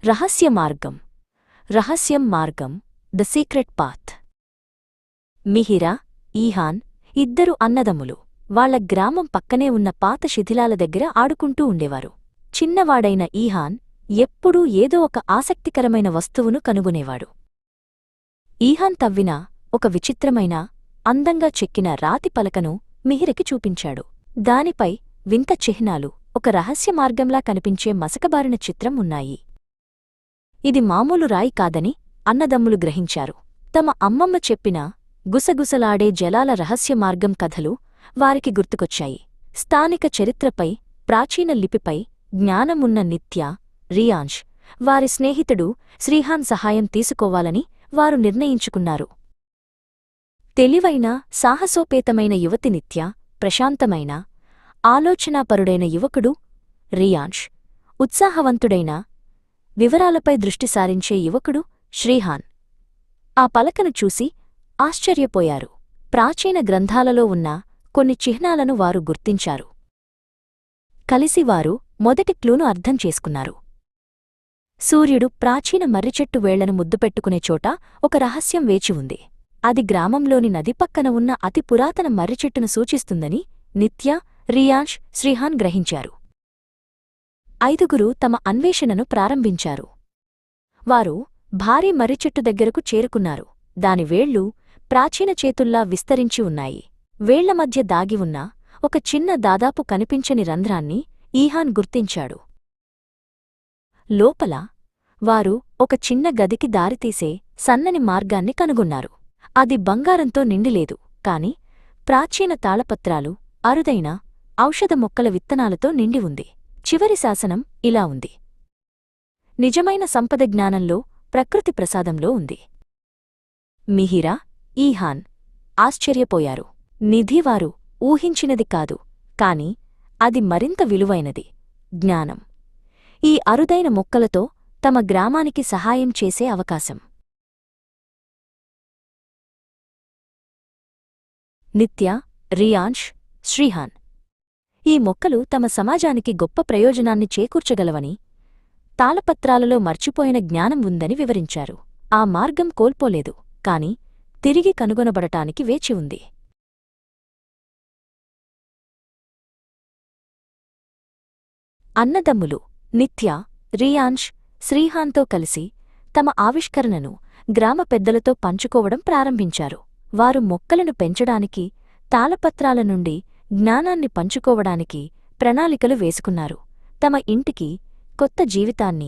రహస్య మార్గం. రహస్యం మార్గం, ద సీక్రెట్ పాత్. మిహిరా, ఈహాన్ ఇద్దరు అన్నదమ్ములు. వాళ్ల గ్రామం పక్కనే ఉన్న పాత శిథిలాల దగ్గర ఆడుకుంటూ ఉండేవారు. చిన్నవాడైన ఈహాన్ ఎప్పుడూ ఏదో ఒక ఆసక్తికరమైన వస్తువును కనుగొనేవాడు. ఈహాన్ తవ్విన ఒక విచిత్రమైన, అందంగా చెక్కిన రాతి పలకను మిహిరకి చూపించాడు. దానిపై వింత చిహ్నాలు, ఒక రహస్య మార్గంలా కనిపించే మసకబారిన చిత్రం ఉన్నాయి. ఇది మామూలు రాయి కాదని అన్నదమ్ములు గ్రహించారు. తమ అమ్మమ్మ చెప్పిన గుసగుసలాడే జలాల రహస్య మార్గం కథలు వారికి గుర్తుకొచ్చాయి. స్థానిక చరిత్రపై, ప్రాచీన లిపిపై జ్ఞానమున్న నిత్య, రియాంష్, వారి స్నేహితుడు శ్రీహాన్ సహాయం తీసుకోవాలని వారు నిర్ణయించుకున్నారు. తెలివైన, సాహసోపేతమైన యువతి నిత్య, ప్రశాంతమైన, ఆలోచనాపరుడైన యువకుడు రియాంష్, ఉత్సాహవంతుడైన, వివరాలపై దృష్టి సారించే యువకుడు శ్రీహాన్ ఆ పలకను చూసి ఆశ్చర్యపోయారు. ప్రాచీన గ్రంథాలలో ఉన్న కొన్ని చిహ్నాలను వారు గుర్తించారు. కలిసి వారు మొదటి క్లూను అర్థం చేసుకున్నారు. సూర్యుడు ప్రాచీన మర్రిచెట్టు వేళ్లను ముద్దుపెట్టుకునే చోట ఒక రహస్యం వేచి ఉంది. అది గ్రామంలోని నది పక్కన ఉన్న అతి పురాతన మర్రిచెట్టును సూచిస్తుందని నిత్య, రియాంష్, శ్రీహాన్ గ్రహించారు. ఐదుగురు తమ అన్వేషణను ప్రారంభించారు. వారు భారీ మర్రిచెట్టు దగ్గరకు చేరుకున్నారు. దాని వేళ్లు ప్రాచీన చేతుల్లా విస్తరించి ఉన్నాయి. వేళ్ల మధ్య దాగి ఉన్న ఒక చిన్న, దాదాపు కనిపించని రంధ్రాన్ని ఈహాన్ గుర్తించాడు. లోపల వారు ఒక చిన్న గదికి దారితీసే సన్నని మార్గాన్ని కనుగొన్నారు. అది బంగారంతో నిండిలేదు, కాని ప్రాచీన తాళపత్రాలు, అరుదైన ఔషధ మొక్కల విత్తనాలతో నిండి ఉంది. చివరి శాసనం ఇలా ఉంది: నిజమైన సంపద జ్ఞానంలో, ప్రకృతి ప్రసాదంలో ఉంది. మిహిరా, ఈహాన్ ఆశ్చర్యపోయారు. నిధి వారు ఊహించినది కాదు, కాని అది మరింత విలువైనది, జ్ఞానం. ఈ అరుదైన మొక్కలతో తమ గ్రామానికి సహాయం చేసే అవకాశం. నిత్య, రియాంష్, శ్రీహాన్ ఈ మొక్కలు తమ సమాజానికి గొప్ప ప్రయోజనాన్ని చేకూర్చగలవని, తాళపత్రాలలో మర్చిపోయిన జ్ఞానం ఉందని వివరించారు. ఆ మార్గం కోల్పోలేదు, కాని తిరిగి కనుగొనబడటానికి వేచి ఉంది. అన్నదమ్ములు నిత్య, రియాంష్, శ్రీహాన్తో కలిసి తమ ఆవిష్కరణను గ్రామ పెద్దలతో పంచుకోవడం ప్రారంభించారు. వారు మొక్కలను పెంచడానికి, తాళపత్రాల నుండి జ్ఞానాన్ని పంచుకోవడానికి ప్రణాళికలు వేసుకున్నారు. తమ ఇంటికి కొత్త జీవితాన్ని